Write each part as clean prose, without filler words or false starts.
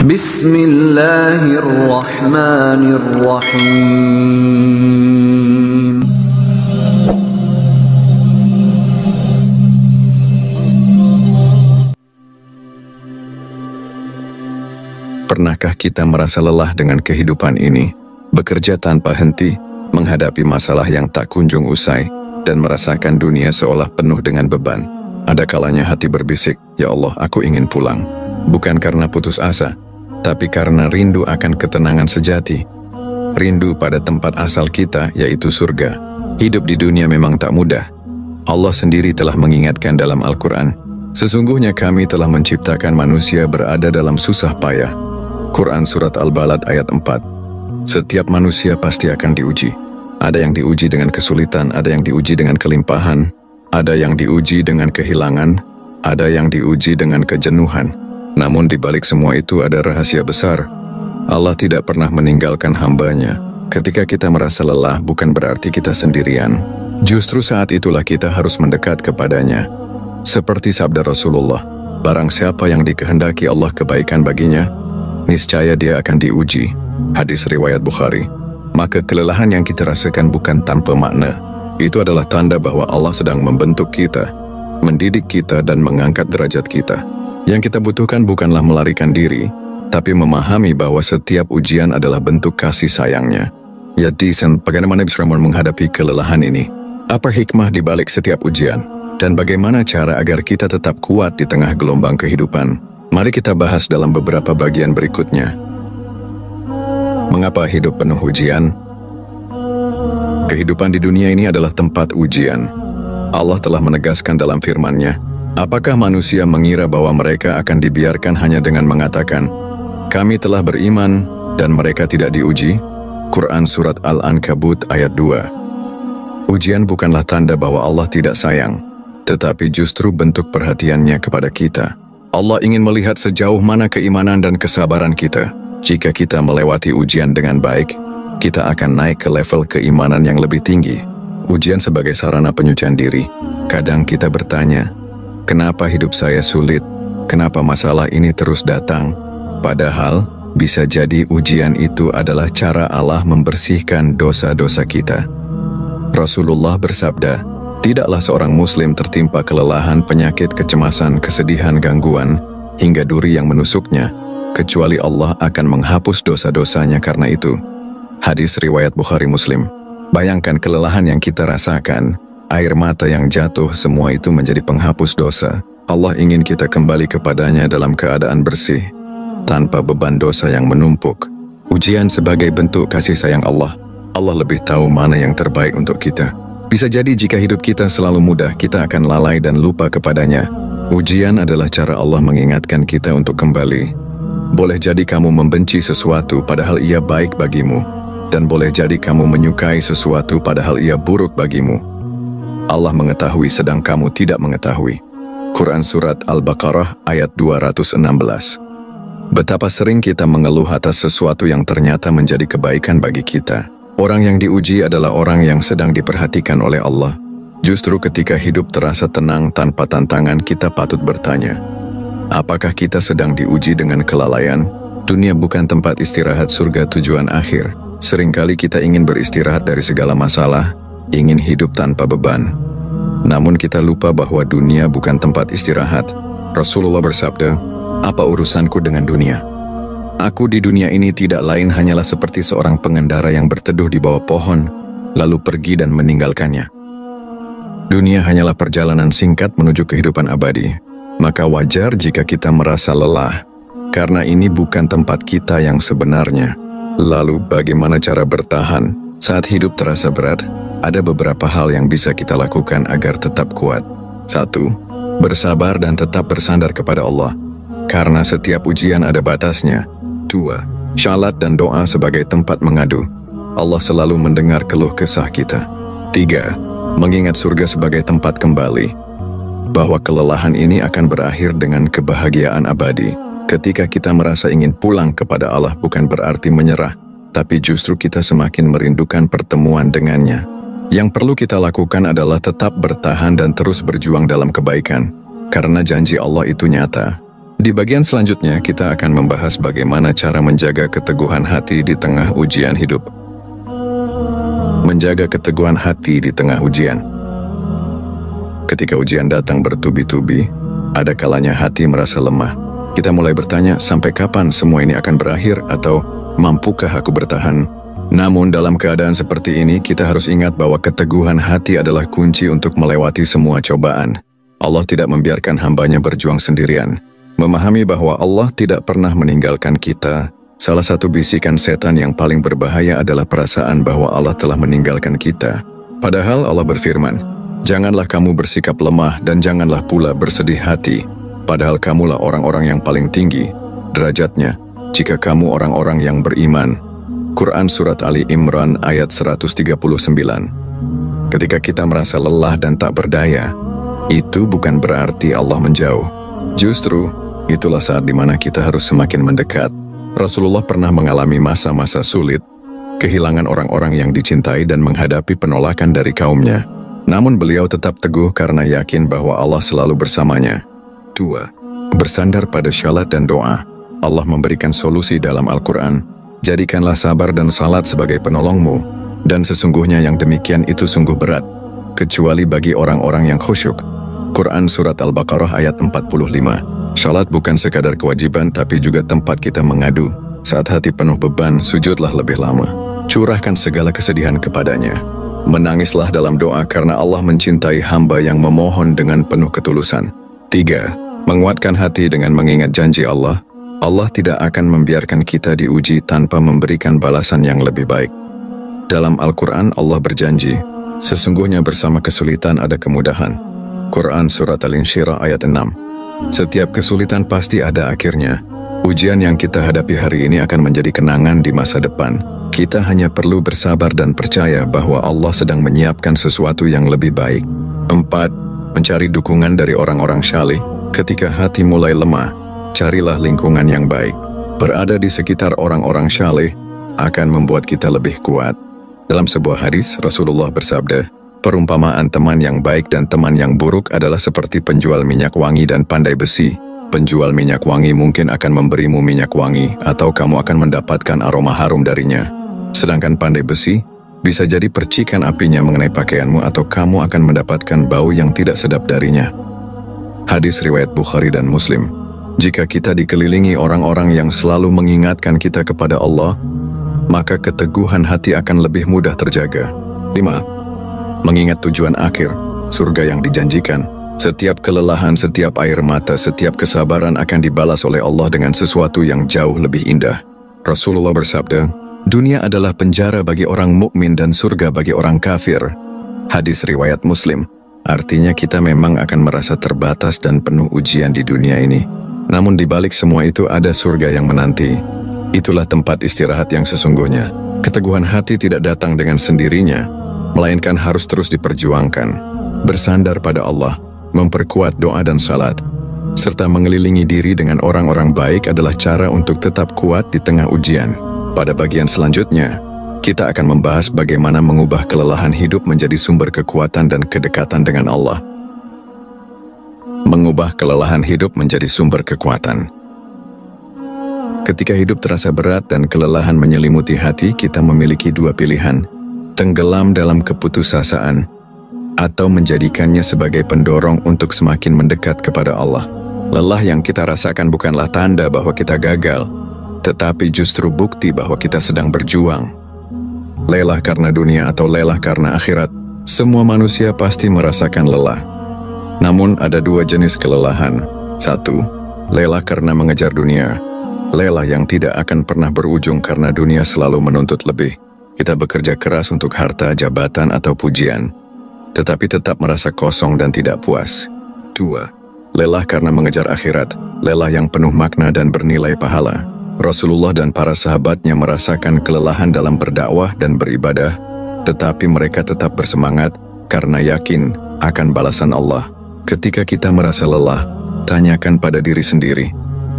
Bismillahirrahmanirrahim. Pernahkah kita merasa lelah dengan kehidupan ini, bekerja tanpa henti, menghadapi masalah yang tak kunjung usai, dan merasakan dunia seolah penuh dengan beban? Ada kalanya hati berbisik, "Ya Allah, aku ingin pulang." Bukan karena putus asa, tapi karena rindu akan ketenangan sejati. Rindu pada tempat asal kita, yaitu surga. Hidup di dunia memang tak mudah. Allah sendiri telah mengingatkan dalam Al-Quran, "Sesungguhnya kami telah menciptakan manusia berada dalam susah payah." Quran Surat Al-Balad ayat 4. Setiap manusia pasti akan diuji. Ada yang diuji dengan kesulitan, ada yang diuji dengan kelimpahan, ada yang diuji dengan kehilangan, ada yang diuji dengan kejenuhan. Namun di balik semua itu ada rahasia besar. Allah tidak pernah meninggalkan hamba-Nya. Ketika kita merasa lelah, bukan berarti kita sendirian. Justru saat itulah kita harus mendekat kepada-Nya. Seperti sabda Rasulullah, "Barang siapa yang dikehendaki Allah kebaikan baginya, niscaya dia akan diuji." Hadis riwayat Bukhari. Maka kelelahan yang kita rasakan bukan tanpa makna. Itu adalah tanda bahwa Allah sedang membentuk kita, mendidik kita dan mengangkat derajat kita. Yang kita butuhkan bukanlah melarikan diri, tapi memahami bahwa setiap ujian adalah bentuk kasih sayang-Nya. Ya Deason, bagaimana bisa menghadapi kelelahan ini? Apa hikmah di balik setiap ujian? Dan bagaimana cara agar kita tetap kuat di tengah gelombang kehidupan? Mari kita bahas dalam beberapa bagian berikutnya. Mengapa hidup penuh ujian? Kehidupan di dunia ini adalah tempat ujian. Allah telah menegaskan dalam firman-Nya, apakah manusia mengira bahwa mereka akan dibiarkan hanya dengan mengatakan, "Kami telah beriman," dan mereka tidak diuji? Quran Surat Al-Ankabut ayat 2. Ujian bukanlah tanda bahwa Allah tidak sayang, tetapi justru bentuk perhatian-Nya kepada kita. Allah ingin melihat sejauh mana keimanan dan kesabaran kita. Jika kita melewati ujian dengan baik, kita akan naik ke level keimanan yang lebih tinggi. Ujian sebagai sarana penyucian diri. Kadang kita bertanya, kenapa hidup saya sulit? Kenapa masalah ini terus datang? Padahal, bisa jadi ujian itu adalah cara Allah membersihkan dosa-dosa kita. Rasulullah bersabda, tidaklah seorang muslim tertimpa kelelahan, penyakit, kecemasan, kesedihan, gangguan, hingga duri yang menusuknya, kecuali Allah akan menghapus dosa-dosanya karena itu. Hadis riwayat Bukhari Muslim. Bayangkan kelelahan yang kita rasakan, air mata yang jatuh, semua itu menjadi penghapus dosa. Allah ingin kita kembali kepada-Nya dalam keadaan bersih, tanpa beban dosa yang menumpuk. Ujian sebagai bentuk kasih sayang Allah. Allah lebih tahu mana yang terbaik untuk kita. Bisa jadi jika hidup kita selalu mudah, kita akan lalai dan lupa kepada-Nya. Ujian adalah cara Allah mengingatkan kita untuk kembali. Boleh jadi kamu membenci sesuatu padahal ia baik bagimu, dan boleh jadi kamu menyukai sesuatu padahal ia buruk bagimu. Allah mengetahui sedang kamu tidak mengetahui. Quran Surat Al-Baqarah ayat 216. Betapa sering kita mengeluh atas sesuatu yang ternyata menjadi kebaikan bagi kita. Orang yang diuji adalah orang yang sedang diperhatikan oleh Allah. Justru ketika hidup terasa tenang tanpa tantangan, kita patut bertanya, apakah kita sedang diuji dengan kelalaian? Dunia bukan tempat istirahat, surga tujuan akhir. Seringkali kita ingin beristirahat dari segala masalah, ingin hidup tanpa beban. Namun kita lupa bahwa dunia bukan tempat istirahat. Rasulullah bersabda, "Apa urusanku dengan dunia? Aku di dunia ini tidak lain hanyalah seperti seorang pengendara yang berteduh di bawah pohon, lalu pergi dan meninggalkannya." Dunia hanyalah perjalanan singkat menuju kehidupan abadi. Maka wajar jika kita merasa lelah, karena ini bukan tempat kita yang sebenarnya. Lalu bagaimana cara bertahan saat hidup terasa berat? Ada beberapa hal yang bisa kita lakukan agar tetap kuat. 1. Bersabar dan tetap bersandar kepada Allah, karena setiap ujian ada batasnya. 2. Syalat dan doa sebagai tempat mengadu. Allah selalu mendengar keluh kesah kita. 3. Mengingat surga sebagai tempat kembali, bahwa kelelahan ini akan berakhir dengan kebahagiaan abadi. Ketika kita merasa ingin pulang kepada Allah, bukan berarti menyerah, tapi justru kita semakin merindukan pertemuan dengannya. Yang perlu kita lakukan adalah tetap bertahan dan terus berjuang dalam kebaikan, karena janji Allah itu nyata. Di bagian selanjutnya, kita akan membahas bagaimana cara menjaga keteguhan hati di tengah ujian hidup. Menjaga keteguhan hati di tengah ujian. Ketika ujian datang bertubi-tubi, ada kalanya hati merasa lemah. Kita mulai bertanya, sampai kapan semua ini akan berakhir, atau mampukah aku bertahan? Namun dalam keadaan seperti ini, kita harus ingat bahwa keteguhan hati adalah kunci untuk melewati semua cobaan. Allah tidak membiarkan hambanya berjuang sendirian. Memahami bahwa Allah tidak pernah meninggalkan kita, salah satu bisikan setan yang paling berbahaya adalah perasaan bahwa Allah telah meninggalkan kita. Padahal Allah berfirman, "Janganlah kamu bersikap lemah dan janganlah pula bersedih hati, padahal kamulah orang-orang yang paling tinggi derajatnya jika kamu orang-orang yang beriman." Quran Surat Ali Imran ayat 139. Ketika kita merasa lelah dan tak berdaya, itu bukan berarti Allah menjauh. Justru, itulah saat di mana kita harus semakin mendekat. Rasulullah pernah mengalami masa-masa sulit, kehilangan orang-orang yang dicintai dan menghadapi penolakan dari kaumnya. Namun beliau tetap teguh karena yakin bahwa Allah selalu bersamanya. 2. Bersandar pada syalat dan doa. Allah memberikan solusi dalam Al-Quran. Jadikanlah sabar dan salat sebagai penolongmu, dan sesungguhnya yang demikian itu sungguh berat, kecuali bagi orang-orang yang khusyuk. Quran Surat Al-Baqarah ayat 45. Salat bukan sekadar kewajiban, tapi juga tempat kita mengadu. Saat hati penuh beban, sujudlah lebih lama. Curahkan segala kesedihan kepadanya. Menangislah dalam doa karena Allah mencintai hamba yang memohon dengan penuh ketulusan. 3. Menguatkan hati dengan mengingat janji Allah. Allah tidak akan membiarkan kita diuji tanpa memberikan balasan yang lebih baik. Dalam Al-Quran Allah berjanji, sesungguhnya bersama kesulitan ada kemudahan. Quran Surat Al-Insyirah ayat 6. Setiap kesulitan pasti ada akhirnya. Ujian yang kita hadapi hari ini akan menjadi kenangan di masa depan. Kita hanya perlu bersabar dan percaya bahwa Allah sedang menyiapkan sesuatu yang lebih baik. 4. Mencari dukungan dari orang-orang syalih. Ketika hati mulai lemah, carilah lingkungan yang baik. Berada di sekitar orang-orang syalih akan membuat kita lebih kuat. Dalam sebuah hadis, Rasulullah bersabda, perumpamaan teman yang baik dan teman yang buruk adalah seperti penjual minyak wangi dan pandai besi. Penjual minyak wangi mungkin akan memberimu minyak wangi, atau kamu akan mendapatkan aroma harum darinya. Sedangkan pandai besi bisa jadi percikan apinya mengenai pakaianmu, atau kamu akan mendapatkan bau yang tidak sedap darinya. Hadis riwayat Bukhari dan Muslim. Jika kita dikelilingi orang-orang yang selalu mengingatkan kita kepada Allah, maka keteguhan hati akan lebih mudah terjaga. 5. Mengingat tujuan akhir, surga yang dijanjikan. Setiap kelelahan, setiap air mata, setiap kesabaran akan dibalas oleh Allah dengan sesuatu yang jauh lebih indah. Rasulullah bersabda, dunia adalah penjara bagi orang mukmin dan surga bagi orang kafir. Hadis riwayat Muslim. Artinya kita memang akan merasa terbatas dan penuh ujian di dunia ini. Namun di balik semua itu ada surga yang menanti. Itulah tempat istirahat yang sesungguhnya. Keteguhan hati tidak datang dengan sendirinya, melainkan harus terus diperjuangkan. Bersandar pada Allah, memperkuat doa dan salat, serta mengelilingi diri dengan orang-orang baik adalah cara untuk tetap kuat di tengah ujian. Pada bagian selanjutnya, kita akan membahas bagaimana mengubah kelelahan hidup menjadi sumber kekuatan dan kedekatan dengan Allah. Mengubah kelelahan hidup menjadi sumber kekuatan. Ketika hidup terasa berat dan kelelahan menyelimuti hati, kita memiliki dua pilihan: tenggelam dalam keputusasaan, atau menjadikannya sebagai pendorong untuk semakin mendekat kepada Allah. Lelah yang kita rasakan bukanlah tanda bahwa kita gagal, tetapi justru bukti bahwa kita sedang berjuang. Lelah karena dunia atau lelah karena akhirat, semua manusia pasti merasakan lelah. Namun ada dua jenis kelelahan. 1. Lelah karena mengejar dunia. Lelah yang tidak akan pernah berujung karena dunia selalu menuntut lebih. Kita bekerja keras untuk harta, jabatan, atau pujian, tetapi tetap merasa kosong dan tidak puas. 2. Lelah karena mengejar akhirat. Lelah yang penuh makna dan bernilai pahala. Rasulullah dan para sahabatnya merasakan kelelahan dalam berdakwah dan beribadah, tetapi mereka tetap bersemangat karena yakin akan balasan Allah. Ketika kita merasa lelah, tanyakan pada diri sendiri,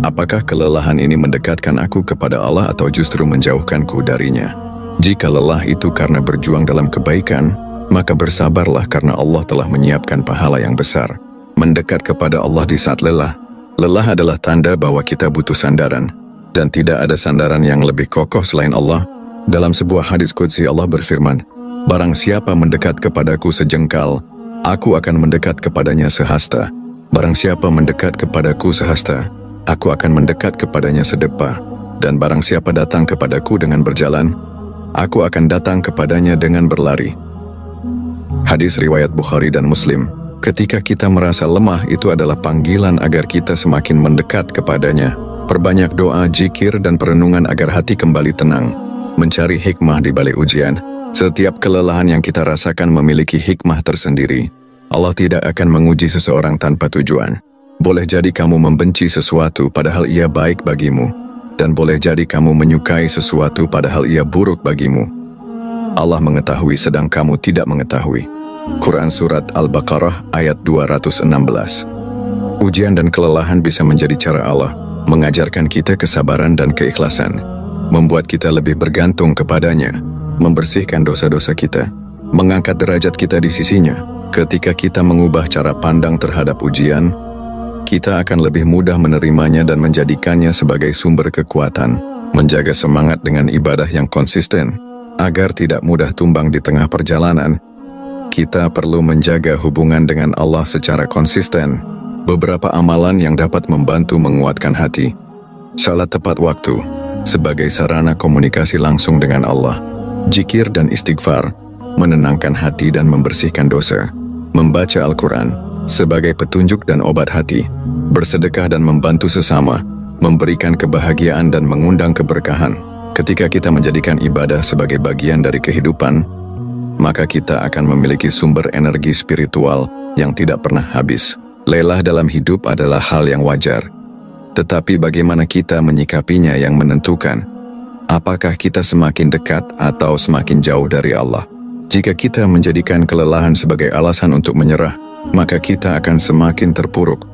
apakah kelelahan ini mendekatkan aku kepada Allah atau justru menjauhkanku darinya? Jika lelah itu karena berjuang dalam kebaikan, maka bersabarlah karena Allah telah menyiapkan pahala yang besar. Mendekat kepada Allah di saat lelah, Lelah adalah tanda bahwa kita butuh sandaran, dan tidak ada sandaran yang lebih kokoh selain Allah. Dalam sebuah hadis qudsi Allah berfirman, "Barang siapa mendekat kepadaku sejengkal, aku akan mendekat kepadanya sehasta. Barang siapa mendekat kepadaku sehasta, aku akan mendekat kepadanya sedepa. Dan barang siapa datang kepadaku dengan berjalan, aku akan datang kepadanya dengan berlari." Hadis riwayat Bukhari dan Muslim. Ketika kita merasa lemah, itu adalah panggilan agar kita semakin mendekat kepadanya. Perbanyak doa, zikir, dan perenungan agar hati kembali tenang. Mencari hikmah di balik ujian. Setiap kelelahan yang kita rasakan memiliki hikmah tersendiri. Allah tidak akan menguji seseorang tanpa tujuan. Boleh jadi kamu membenci sesuatu padahal ia baik bagimu. Dan boleh jadi kamu menyukai sesuatu padahal ia buruk bagimu. Allah mengetahui sedang kamu tidak mengetahui. Quran Surat Al-Baqarah ayat 216. Ujian dan kelelahan bisa menjadi cara Allah mengajarkan kita kesabaran dan keikhlasan, membuat kita lebih bergantung kepadanya, membersihkan dosa-dosa kita, mengangkat derajat kita di sisinya. Ketika kita mengubah cara pandang terhadap ujian, kita akan lebih mudah menerimanya dan menjadikannya sebagai sumber kekuatan, menjaga semangat dengan ibadah yang konsisten. Agar tidak mudah tumbang di tengah perjalanan, kita perlu menjaga hubungan dengan Allah secara konsisten. Beberapa amalan yang dapat membantu menguatkan hati. Salat tepat waktu, sebagai sarana komunikasi langsung dengan Allah. Zikir dan istighfar, menenangkan hati dan membersihkan dosa. Membaca Al-Quran, sebagai petunjuk dan obat hati. Bersedekah dan membantu sesama, memberikan kebahagiaan dan mengundang keberkahan. Ketika kita menjadikan ibadah sebagai bagian dari kehidupan, maka kita akan memiliki sumber energi spiritual yang tidak pernah habis. Lelah dalam hidup adalah hal yang wajar. Tetapi bagaimana kita menyikapinya yang menentukan. Apakah kita semakin dekat atau semakin jauh dari Allah? Jika kita menjadikan kelelahan sebagai alasan untuk menyerah, maka kita akan semakin terpuruk.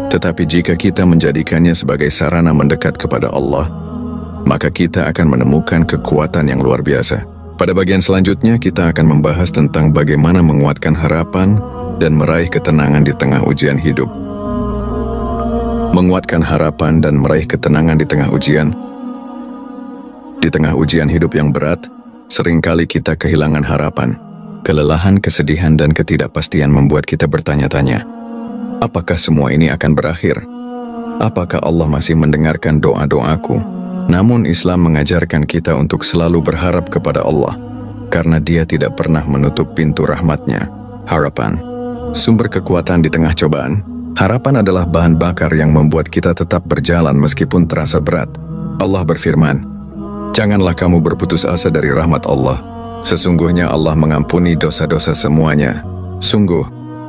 Tetapi jika kita menjadikannya sebagai sarana mendekat kepada Allah, maka kita akan menemukan kekuatan yang luar biasa. Pada bagian selanjutnya, kita akan membahas tentang bagaimana menguatkan harapan dan meraih ketenangan di tengah ujian hidup. Menguatkan harapan dan meraih ketenangan di tengah ujian. Di tengah ujian hidup yang berat, seringkali kita kehilangan harapan. Kelelahan, kesedihan, dan ketidakpastian membuat kita bertanya-tanya, apakah semua ini akan berakhir? Apakah Allah masih mendengarkan doa-doaku? Namun Islam mengajarkan kita untuk selalu berharap kepada Allah, karena Dia tidak pernah menutup pintu rahmat-Nya. Harapan, sumber kekuatan di tengah cobaan. Harapan adalah bahan bakar yang membuat kita tetap berjalan meskipun terasa berat. Allah berfirman, "Janganlah kamu berputus asa dari rahmat Allah. Sesungguhnya Allah mengampuni dosa-dosa semuanya. Sungguh,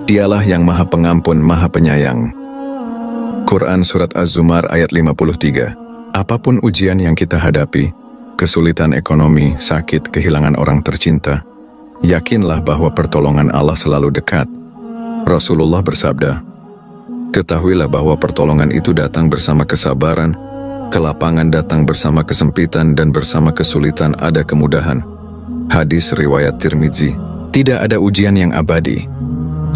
Dialah yang Maha Pengampun, Maha Penyayang." Quran Surat Az-Zumar ayat 53. Apapun ujian yang kita hadapi, kesulitan ekonomi, sakit, kehilangan orang tercinta, yakinlah bahwa pertolongan Allah selalu dekat. Rasulullah bersabda, "Ketahuilah bahwa pertolongan itu datang bersama kesabaran, kelapangan datang bersama kesempitan, dan bersama kesulitan ada kemudahan." Hadis riwayat Tirmidzi. Tidak ada ujian yang abadi.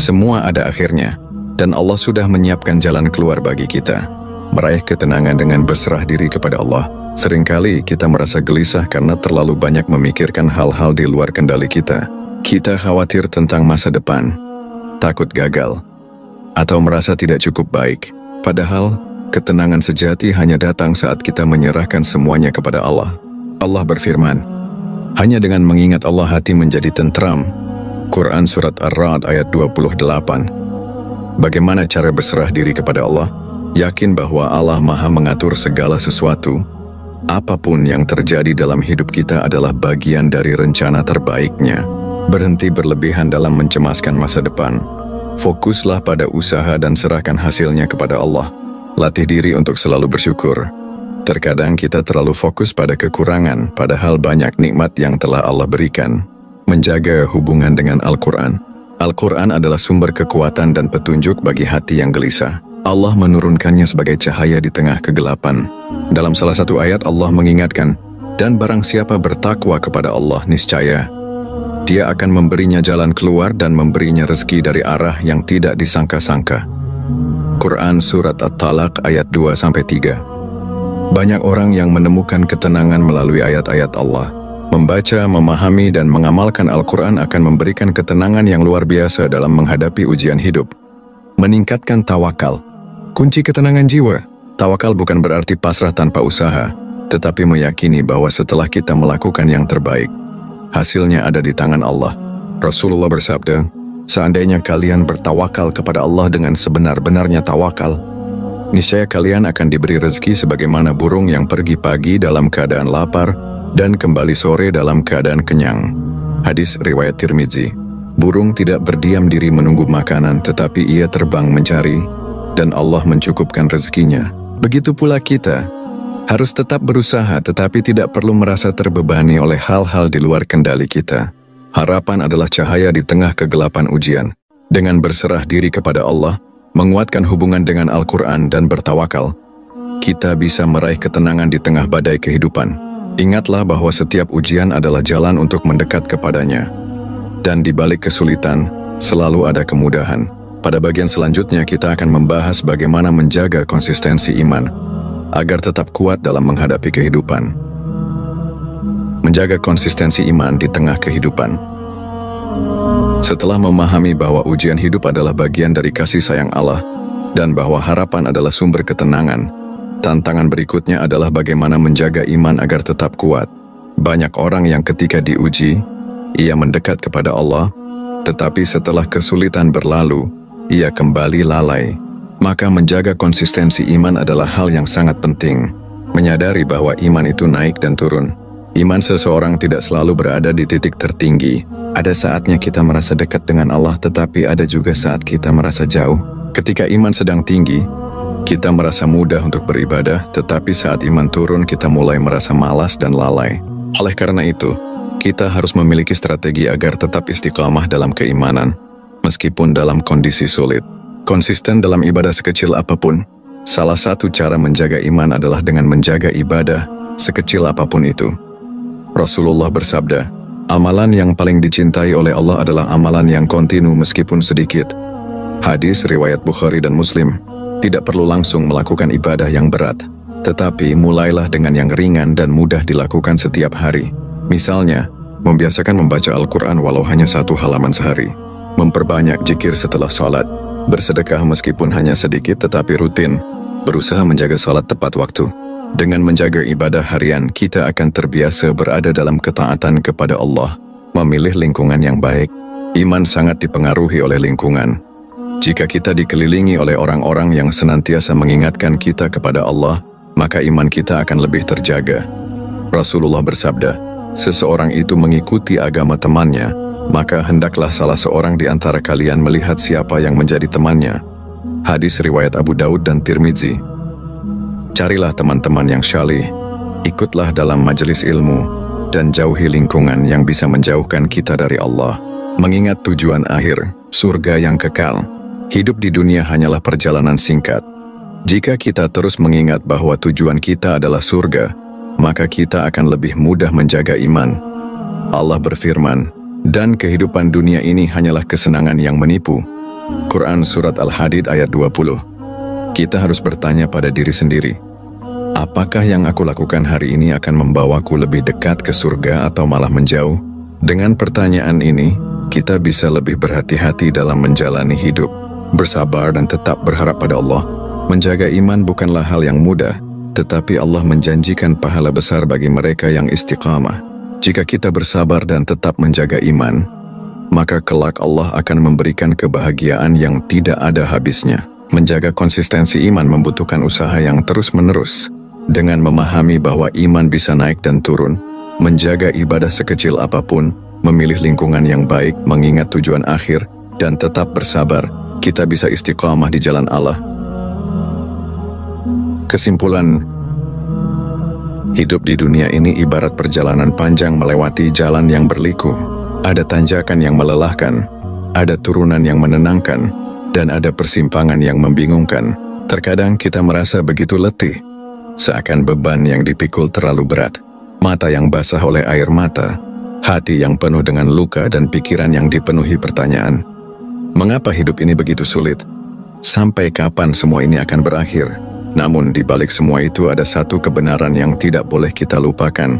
Semua ada akhirnya, dan Allah sudah menyiapkan jalan keluar bagi kita. Meraih ketenangan dengan berserah diri kepada Allah. Seringkali kita merasa gelisah karena terlalu banyak memikirkan hal-hal di luar kendali kita. Kita khawatir tentang masa depan, takut gagal, atau merasa tidak cukup baik. Padahal, ketenangan sejati hanya datang saat kita menyerahkan semuanya kepada Allah. Allah berfirman, "Hanya dengan mengingat Allah hati menjadi tentram." Quran Surat Ar-Ra'd ayat 28. Bagaimana cara berserah diri kepada Allah? Yakin bahwa Allah Maha mengatur segala sesuatu. Apapun yang terjadi dalam hidup kita adalah bagian dari rencana terbaiknya. Berhenti berlebihan dalam mencemaskan masa depan. Fokuslah pada usaha dan serahkan hasilnya kepada Allah. Latih diri untuk selalu bersyukur. Terkadang kita terlalu fokus pada kekurangan, padahal banyak nikmat yang telah Allah berikan. Menjaga hubungan dengan Al-Quran. Al-Quran adalah sumber kekuatan dan petunjuk bagi hati yang gelisah. Allah menurunkannya sebagai cahaya di tengah kegelapan. Dalam salah satu ayat Allah mengingatkan, "Dan barang siapa bertakwa kepada Allah, niscaya Dia akan memberinya jalan keluar dan memberinya rezeki dari arah yang tidak disangka-sangka." Quran Surat At-Talaq ayat 2-3. Banyak orang yang menemukan ketenangan melalui ayat-ayat Allah. Membaca, memahami, dan mengamalkan Al-Quran akan memberikan ketenangan yang luar biasa dalam menghadapi ujian hidup. Meningkatkan tawakal. Kunci ketenangan jiwa. Tawakal bukan berarti pasrah tanpa usaha, tetapi meyakini bahwa setelah kita melakukan yang terbaik, hasilnya ada di tangan Allah. Rasulullah bersabda, "Seandainya kalian bertawakal kepada Allah dengan sebenar-benarnya tawakal, niscaya kalian akan diberi rezeki sebagaimana burung yang pergi pagi dalam keadaan lapar dan kembali sore dalam keadaan kenyang." Hadis riwayat Tirmizi. Burung tidak berdiam diri menunggu makanan, tetapi ia terbang mencari, dan Allah mencukupkan rezekinya. Begitu pula kita, harus tetap berusaha tetapi tidak perlu merasa terbebani oleh hal-hal di luar kendali kita. Harapan adalah cahaya di tengah kegelapan ujian. Dengan berserah diri kepada Allah, menguatkan hubungan dengan Al-Quran dan bertawakal, kita bisa meraih ketenangan di tengah badai kehidupan. Ingatlah bahwa setiap ujian adalah jalan untuk mendekat kepadanya. Dan di balik kesulitan, selalu ada kemudahan. Pada bagian selanjutnya kita akan membahas bagaimana menjaga konsistensi iman, agar tetap kuat dalam menghadapi kehidupan. Menjaga konsistensi iman di tengah kehidupan. Setelah memahami bahwa ujian hidup adalah bagian dari kasih sayang Allah, dan bahwa harapan adalah sumber ketenangan, tantangan berikutnya adalah bagaimana menjaga iman agar tetap kuat. Banyak orang yang ketika diuji, ia mendekat kepada Allah, tetapi setelah kesulitan berlalu, ia kembali lalai. Maka menjaga konsistensi iman adalah hal yang sangat penting. Menyadari bahwa iman itu naik dan turun. Iman seseorang tidak selalu berada di titik tertinggi. Ada saatnya kita merasa dekat dengan Allah, tetapi ada juga saat kita merasa jauh. Ketika iman sedang tinggi, kita merasa mudah untuk beribadah, tetapi saat iman turun, kita mulai merasa malas dan lalai. Oleh karena itu, kita harus memiliki strategi agar tetap istiqamah dalam keimanan, meskipun dalam kondisi sulit. Konsisten dalam ibadah sekecil apapun. Salah satu cara menjaga iman adalah dengan menjaga ibadah, sekecil apapun itu. Rasulullah bersabda, "Amalan yang paling dicintai oleh Allah adalah amalan yang kontinu meskipun sedikit." Hadis riwayat Bukhari dan Muslim. Tidak perlu langsung melakukan ibadah yang berat, tetapi mulailah dengan yang ringan dan mudah dilakukan setiap hari. Misalnya, membiasakan membaca Al-Quran walau hanya 1 halaman sehari, memperbanyak zikir setelah sholat, bersedekah meskipun hanya sedikit tetapi rutin, berusaha menjaga sholat tepat waktu. Dengan menjaga ibadah harian, kita akan terbiasa berada dalam ketaatan kepada Allah, memilih lingkungan yang baik. Iman sangat dipengaruhi oleh lingkungan. Jika kita dikelilingi oleh orang-orang yang senantiasa mengingatkan kita kepada Allah, maka iman kita akan lebih terjaga. Rasulullah bersabda, "Seseorang itu mengikuti agama temannya, maka hendaklah salah seorang di antara kalian melihat siapa yang menjadi temannya." Hadis riwayat Abu Daud dan Tirmizi. Carilah teman-teman yang syalih, ikutlah dalam majelis ilmu, dan jauhi lingkungan yang bisa menjauhkan kita dari Allah. Mengingat tujuan akhir, surga yang kekal. Hidup di dunia hanyalah perjalanan singkat. Jika kita terus mengingat bahwa tujuan kita adalah surga, maka kita akan lebih mudah menjaga iman. Allah berfirman, "Dan kehidupan dunia ini hanyalah kesenangan yang menipu." Quran Surat Al-Hadid ayat 20. Kita harus bertanya pada diri sendiri, apakah yang aku lakukan hari ini akan membawaku lebih dekat ke surga atau malah menjauh? Dengan pertanyaan ini, kita bisa lebih berhati-hati dalam menjalani hidup, bersabar dan tetap berharap pada Allah. Menjaga iman bukanlah hal yang mudah, tetapi Allah menjanjikan pahala besar bagi mereka yang istiqamah. Jika kita bersabar dan tetap menjaga iman, maka kelak Allah akan memberikan kebahagiaan yang tidak ada habisnya. Menjaga konsistensi iman membutuhkan usaha yang terus-menerus. Dengan memahami bahwa iman bisa naik dan turun, menjaga ibadah sekecil apapun, memilih lingkungan yang baik, mengingat tujuan akhir, dan tetap bersabar, kita bisa istiqamah di jalan Allah. Kesimpulan, hidup di dunia ini ibarat perjalanan panjang melewati jalan yang berliku. Ada tanjakan yang melelahkan, ada turunan yang menenangkan, dan ada persimpangan yang membingungkan. Terkadang kita merasa begitu letih, seakan beban yang dipikul terlalu berat, mata yang basah oleh air mata, hati yang penuh dengan luka dan pikiran yang dipenuhi pertanyaan. Mengapa hidup ini begitu sulit? Sampai kapan semua ini akan berakhir? Namun di balik semua itu ada satu kebenaran yang tidak boleh kita lupakan.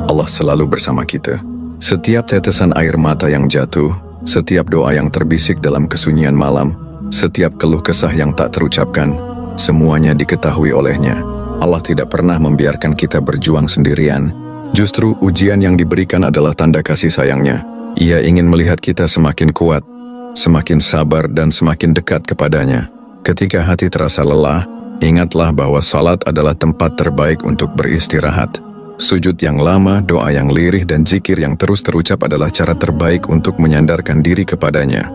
Allah selalu bersama kita. Setiap tetesan air mata yang jatuh, setiap doa yang terbisik dalam kesunyian malam, setiap keluh kesah yang tak terucapkan, semuanya diketahui olehnya. Allah tidak pernah membiarkan kita berjuang sendirian. Justru ujian yang diberikan adalah tanda kasih sayangnya. Ia ingin melihat kita semakin kuat, semakin sabar dan semakin dekat kepadanya. Ketika hati terasa lelah, ingatlah bahwa salat adalah tempat terbaik untuk beristirahat. Sujud yang lama, doa yang lirih dan zikir yang terus terucap adalah cara terbaik untuk menyandarkan diri kepadanya.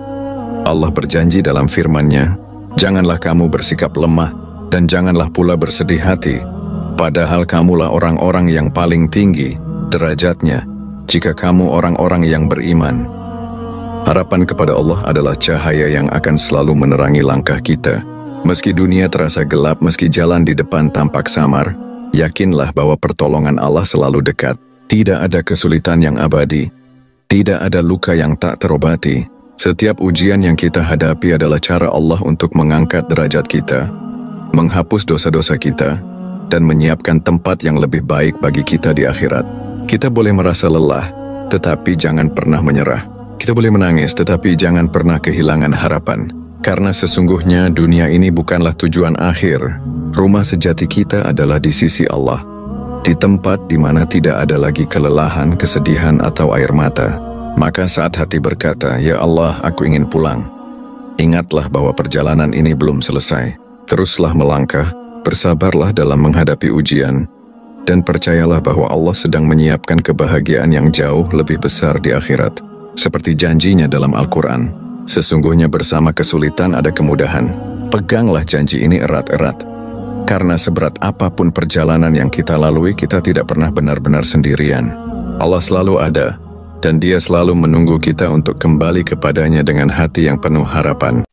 Allah berjanji dalam firman-Nya, "Janganlah kamu bersikap lemah dan janganlah pula bersedih hati, padahal kamulah orang-orang yang paling tinggi derajatnya jika kamu orang-orang yang beriman." Harapan kepada Allah adalah cahaya yang akan selalu menerangi langkah kita. Meski dunia terasa gelap, meski jalan di depan tampak samar, yakinlah bahwa pertolongan Allah selalu dekat. Tidak ada kesulitan yang abadi, tidak ada luka yang tak terobati. Setiap ujian yang kita hadapi adalah cara Allah untuk mengangkat derajat kita, menghapus dosa-dosa kita, dan menyiapkan tempat yang lebih baik bagi kita di akhirat. Kita boleh merasa lelah, tetapi jangan pernah menyerah. Kita boleh menangis, tetapi jangan pernah kehilangan harapan. Karena sesungguhnya dunia ini bukanlah tujuan akhir. Rumah sejati kita adalah di sisi Allah, di tempat di mana tidak ada lagi kelelahan, kesedihan, atau air mata. Maka saat hati berkata, "Ya Allah, aku ingin pulang," ingatlah bahwa perjalanan ini belum selesai. Teruslah melangkah, bersabarlah dalam menghadapi ujian, dan percayalah bahwa Allah sedang menyiapkan kebahagiaan yang jauh lebih besar di akhirat. Seperti janjinya dalam Al-Quran, sesungguhnya bersama kesulitan ada kemudahan. Peganglah janji ini erat-erat. Karena seberat apapun perjalanan yang kita lalui, kita tidak pernah benar-benar sendirian. Allah selalu ada, dan Dia selalu menunggu kita untuk kembali kepadanya dengan hati yang penuh harapan.